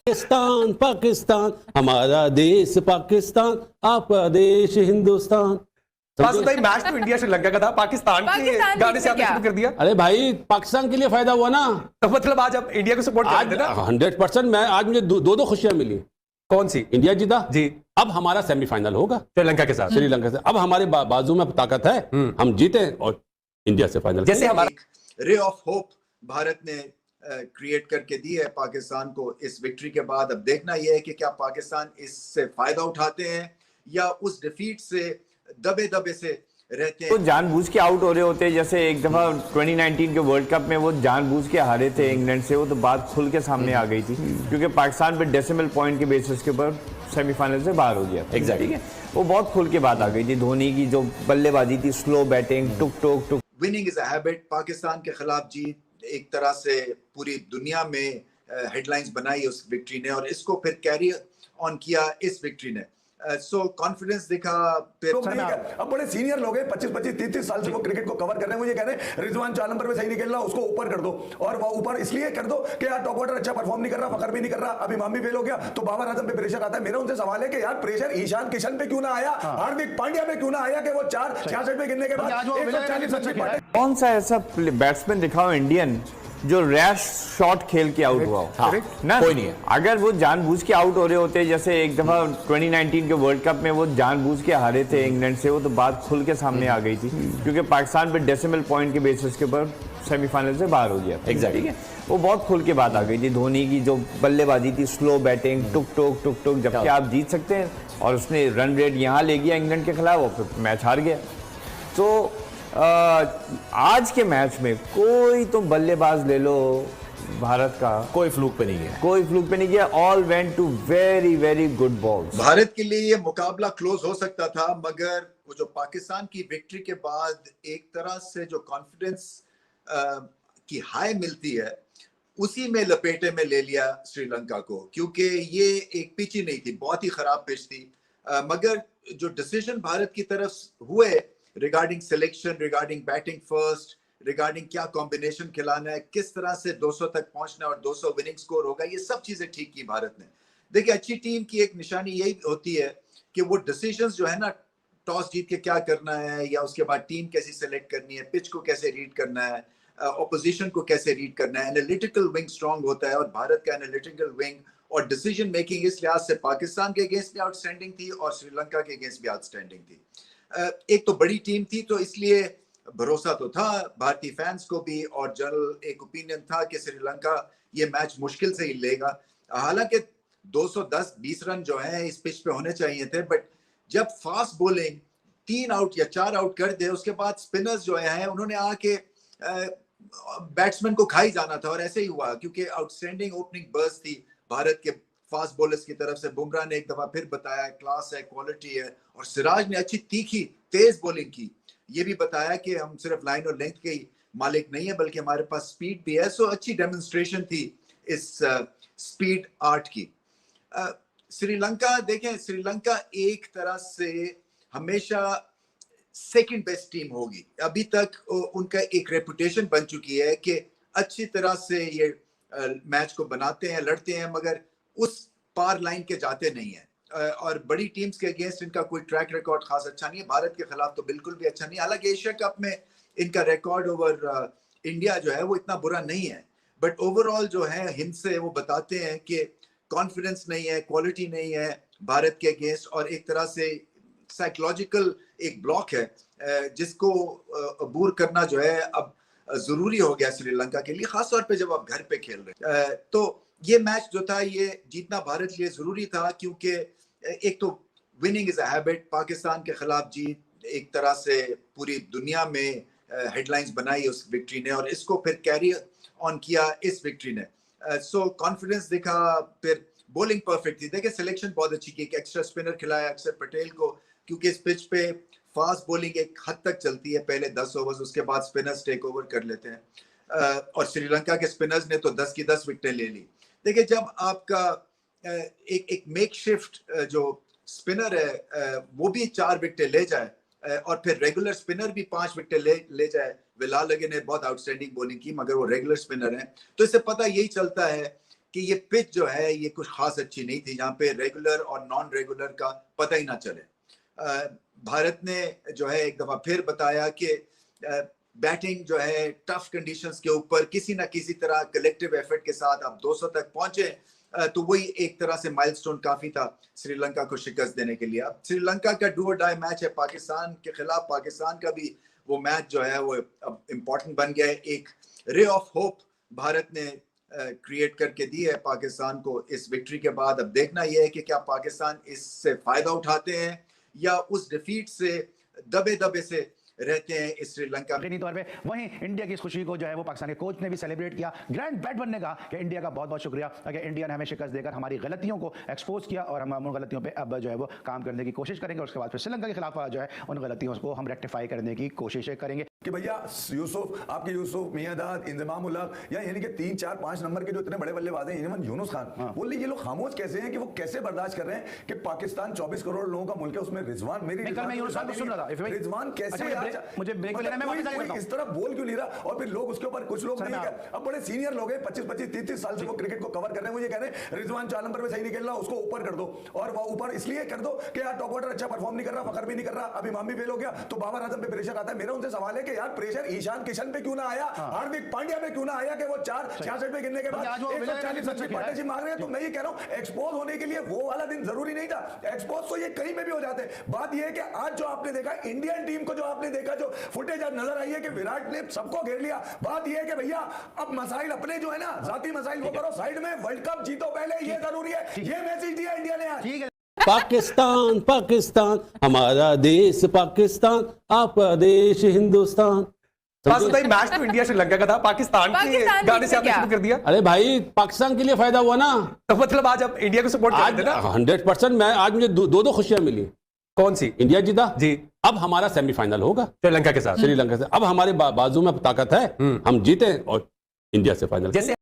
पाकिस्तान पाकिस्तान, हमारा देश पाकिस्तान, आपका देश हिंदुस्तान। मासूद भाई, मैच तो इंडिया श्रीलंका का था, पाकिस्तान के गाने से आपने शुरू कर दिया। अरे भाई, पाकिस्तान के लिए फायदा हुआ ना। तो मतलब आज आप इंडिया को सपोर्ट कर रहे थे ना? 100%। मैं आज मुझे दो खुशियां मिली। कौन सी? इंडिया जीता जी। अब हमारा सेमीफाइनल होगा श्रीलंका के साथ। श्रीलंका से। अब हमारे बाजू में ताकत है, हम जीते और इंडिया से फाइनल। जैसे हमारा रे ऑफ होप भारत ने क्रिएट करके दी है पाकिस्तान को इस विक्ट्री के बाद। अब देखना यह है कि क्या पाकिस्तान इससे फायदा उठाते हैं या उस डिफीट से दबे दबे से रहते हैं। तो जानबूझ के आउट हो रहे होते हैं, जैसे एक दफा 2019 के वर्ल्ड कप में वो जानबूझ के हारे थे इंग्लैंड से, वो तो बात खुल के सामने आ गई थी क्योंकि पाकिस्तान पे डेसिमल पॉइंट के बेसिस के ऊपर सेमीफाइनल से बाहर हो गया था। एग्जैक्टली, ठीक है, वो बहुत खुल के बात आ गई थी। धोनी की जो बल्लेबाजी थी, slow batting, took took took. Winning is a habit. Pakistan के खिलाफ जीत एक तरह से पूरी दुनिया में हेडलाइंस बनाई उस विक्ट्री ने और इसको फिर कैरी ऑन किया इस विक्ट्री ने। सो कॉन्फिडेंस दिखा। फिर अब बड़े सीनियर लोग हैं, 25-25 30-30 साल से वो क्रिकेट को कवर कर रहे हैं। मुझे कह रहे हैं रिजवान 4 नंबर पे सही नहीं खेल रहा, उसको ऊपर कर दो। और वो ऊपर इसलिए कर दो कि यार टॉप ऑर्डर अच्छा परफॉर्म नहीं कर रहा, फकर भी नहीं कर रहा, अभी इमाम भी फेल हो गया, तो बाबर आजम पे प्रेशर आता है। मेरा उनसे सवाल है कि यार प्रेशर ईशान किशन पे क्यों ना आया, हार्दिक पांड्या पे क्यों ना आया कि वो 466 पे गिरने के बाद 140 रन पे। कौन सा ऐसा बैट्समैन दिखाओ इंडियन जो रैश शॉट खेल के आउट हुआ हो? ना, कोई नहीं है। अगर वो जानबूझ के आउट हो रहे होते, जैसे एक दफा 2019 के वर्ल्ड कप में वो जानबूझ के हारे थे इंग्लैंड से, वो तो बात खुल के सामने आ गई थी क्योंकि पाकिस्तान पे डेसिमल पॉइंट के बेसिस के ऊपर सेमीफाइनल से बाहर हो गया था। एग्जैक्टली, ठीक है, वो बहुत खुल के बात आ गई थी। धोनी की जो बल्लेबाजी थी, स्लो बैटिंग, टुक टुक टुक टुक, जबकि आप जीत सकते हैं, और उसने रन रेट यहाँ ले गया इंग्लैंड के खिलाफ और फिर मैच हार गया। तो आज के मैच में कोई तो बल्लेबाज ले लो भारत का, कोई फ्लूक पे नहीं है, कोई फ्लूक पे नहीं गया। All went to very very good balls. Bharat के लिए ये मुकाबला क्लोज हो सकता था, मगर वो जो पाकिस्तान की विक्ट्री के बाद एक तरह से जो कॉन्फिडेंस की हाई मिलती है, उसी में लपेटे में ले लिया श्रीलंका को। क्योंकि ये एक पिच ही नहीं थी, बहुत ही खराब पिच थी, मगर जो डिसीजन भारत की तरफ हुए regarding selection, regarding batting first, regarding क्या कॉम्बिनेशन खिलाना है, किस तरह से 200 तक पहुंचना और 200 विनिंग स्कोर होगा, ये सब चीजें ठीक की भारत ने। देखिए, अच्छी टीम की एक निशानी यही होती है कि वो डिसीजंस जो है ना, टॉस जीत के क्या करना है या उसके बाद टीम कैसी सेलेक्ट करनी है, पिच को कैसे रीड करना है, ऑपोजिशन को कैसे रीड करना है, एनालिटिकल विंग स्ट्रांग होता है। और भारत का एनालिटिकल विंग और डिसीजन मेकिंग इस लिहाज से पाकिस्तान के अगेंस्ट भी आउटस्टैंडिंग थी और श्रीलंका के अगेंस्ट भी आउटस्टैंडिंग थी। एक तो बड़ी टीम थी, तो इसलिए भरोसा तो था भारतीय फैंस को भी, और जनरल एक ओपिनियन था कि श्रीलंका ये मैच मुश्किल से ही लेगा। हालांकि 210-20 रन जो हैं इस पिच पे होने चाहिए थे, बट जब फास्ट बॉलिंग 3 आउट या 4 आउट कर दे, उसके बाद स्पिनर्स जो हैं उन्होंने आके बैट्समैन को खाई जाना था, और ऐसे ही हुआ क्योंकि आउटस्टैंडिंग ओपनिंग बर्स्ट थी भारत के फास्ट बॉलर्स की तरफ से। बुमराह ने एक दफा फिर बताया क्लास है, क्वालिटी है, और सिराज ने अच्छी तीखी तेज बॉलिंग की, ये भी बताया कि हम सिर्फ लाइन और लेंथ के ही मालिक नहीं है बल्कि हमारे पास स्पीड भी है। सो अच्छी डेमोन्स्ट्रेशन थी इस स्पीड आर्ट की। श्रीलंका देखें, श्रीलंका एक तरह से हमेशा सेकंड बेस्ट टीम होगी। अभी तक उनका एक रेपुटेशन बन चुकी है कि अच्छी तरह से ये मैच को बनाते हैं, लड़ते हैं, मगर उस पार लाइन के जाते नहीं है। और बड़ी टीम्स के अगेंस्ट इनका कोई ट्रैक रिकॉर्ड खास अच्छा नहीं है, भारत के खिलाफ तो बिल्कुल भी अच्छा नहीं। हालांकि एशिया कप में इनका रिकॉर्ड ओवर इंडिया जो है वो इतना बुरा नहीं है, बट ओवरऑल जो है हिंद से वो बताते हैं कि कॉन्फिडेंस नहीं है, क्वालिटी नहीं है भारत के अगेंस्ट, और एक तरह से साइकोलॉजिकल एक ब्लॉक है जिसको अबूर करना जो है अब जरूरी हो गया श्रीलंका के लिए, खासतौर पे जब आप घर पे खेल रहे। तो ये मैच जो था ये जीतना भारत के लिए जरूरी था, क्योंकि एक तो winning is a habit. Pakistan के खिलाफ जीत एक तरह से पूरी दुनिया में हेडलाइंस बनाई उस विक्ट्री ने, और इसको फिर कैरी ऑन किया इस विक्ट्री ने। सो कॉन्फिडेंस दिखा। फिर बॉलिंग परफेक्ट थी। देखिए, सिलेक्शन बहुत अच्छी की, एक्स्ट्रा स्पिनर खिलाया अक्षर पटेल को, क्योंकि इस पिच पे फास्ट बॉलिंग एक हद तक चलती है पहले 10 ओवर्स, उसके बाद स्पिनर्स टेक ओवर कर लेते हैं। और श्रीलंका के स्पिनर्स ने तो 10 की 10 विकेटें ले ली। देखिए, जब आपका एक मेकशिफ्ट जो स्पिनर है वो भी 4 विकेटें ले जाए, और फिर रेगुलर स्पिनर भी 5 विकेटें ले जाए। विलाल लगे ने बहुत आउटस्टैंडिंग बॉलिंग की, मगर वो रेगुलर स्पिनर हैं, तो इससे पता यही चलता है कि ये पिच जो है ये कुछ खास अच्छी नहीं थी, जहाँ पे रेगुलर और नॉन रेगुलर का पता ही ना चले। भारत ने जो है एक दफा फिर बताया कि बैटिंग जो है टफ कंडीशंस के ऊपर किसी ना किसी तरह कलेक्टिव एफर्ट के साथ आप 200 तक पहुंचे, तो वही एक तरह से माइलस्टोन काफी था श्रीलंका को शिकस्त देने के लिए। अब श्रीलंका का डू और डाई मैच है पाकिस्तान के खिलाफ, पाकिस्तान का भी वो मैच जो है वो अब इम्पोर्टेंट बन गया है। एक रे ऑफ होप भारत ने क्रिएट करके दी है पाकिस्तान को इस विक्ट्री के बाद। अब देखना यह है कि क्या पाकिस्तान इससे फायदा उठाते हैं या उस डिफीट से दबे दबे से रहते हैं इस श्रीलंका में। तौर पे वहीं इंडिया की इस खुशी को जो है वो पाकिस्तान के कोच ने भी सेलिब्रेट किया। ग्रैंड बैट्समैन ने कहा कि इंडिया का बहुत बहुत शुक्रिया कि इंडिया ने हमें शिकस्त देकर हमारी गलतियों को एक्सपोज किया और हम उन गलतियों पे अब जो है वो काम करने की कोशिश करेंगे और उसके बाद फिर श्रीलंका के खिलाफ जो है उन गलतियों को हम रेक्टिफाई करने की कोशिश करेंगे। कि भैया यूसुफ, आपके यूसुफ, मियादाद, इंजमाम उल हक या यानी कि 3, 4, 5 नंबर के जो इतने बड़े बल्लेबाज हैं, इवन यूनुस खान, बोले ये लोग खामोश कैसे हैं कि वो कैसे बर्दाश्त कर रहे हैं कि पाकिस्तान 24 करोड़ लोगों का मुल्क है, उसमें रिजवान मेरी रिजवान कैसे मुझे ब्रेक लेना है, मैं कोई इस तरह बोल क्यों नहीं रहा? और फिर लोग उसके ऊपर कुछ लोग नहीं कर, अब बड़े सीनियर लोग हैं 25-25, 30-30 साल से वो क्रिकेट को कवर कर रहे हैं, मुझे कह रहे हैं रिजवान 4 नंबर में सही नहीं खेल रहा, उसको ऊपर कर दो। और वो ऊपर इसलिए कर दो कि यार टॉप ऑर्डर अच्छा परफॉर्म नहीं कर रहा, फखर भी नहीं कर रहा, अभी इमाम भी फेल हो गया, तो बाबर आजम पे प्रेशर आता है। मेरा उनसे सवाल है कि यार प्रेशर ईशान किशन पे क्यों ना आया, हार्दिक पांड्या पे क्यों ना आया कि वो 466 पे गिरने के बाद 140 पार्टनरशिप मांग रहे हैं? तो मैं ये कह रहा हूं एक्सपोज होने के लिए वो वाला दिन जरूरी नहीं था, एक्सपोज तो ये कहीं में भी हो जाते हैं। बात ये है कि आज जो आपने देखा इंडियन टीम को, जो आपने देखा जो फुटेज आज नजर आई है कि विराट ने सबको घेर लिया। बात ये है कि भैया अब मसाइल अपने जो है ना जाती मसाइल वो करो साइड में, वर्ल्ड कप जीतो पहले, ये जरूरी है। ये मैसेज दिया इंडिया ने आज। पाकिस्तान पाकिस्तान हमारा देश, पाकिस्तान आपका देश हिंदुस्तान। भाई मैच तो इंडिया श्रीलंका का था, पाकिस्तान के गाने से आपने शुरू कर दिया। अरे भाई पाकिस्तान के लिए फायदा हुआ ना, तो मतलब आज आप इंडिया को सपोर्ट कर रहे थे ना? 100%। मैं आज मुझे दो खुशियां मिली। कौन सी? इंडिया जीता जी, अब हमारा सेमीफाइनल होगा श्रीलंका के साथ। श्रीलंका से। अब हमारे बाजू में ताकत है, हम जीते और इंडिया से फाइनल। जैसे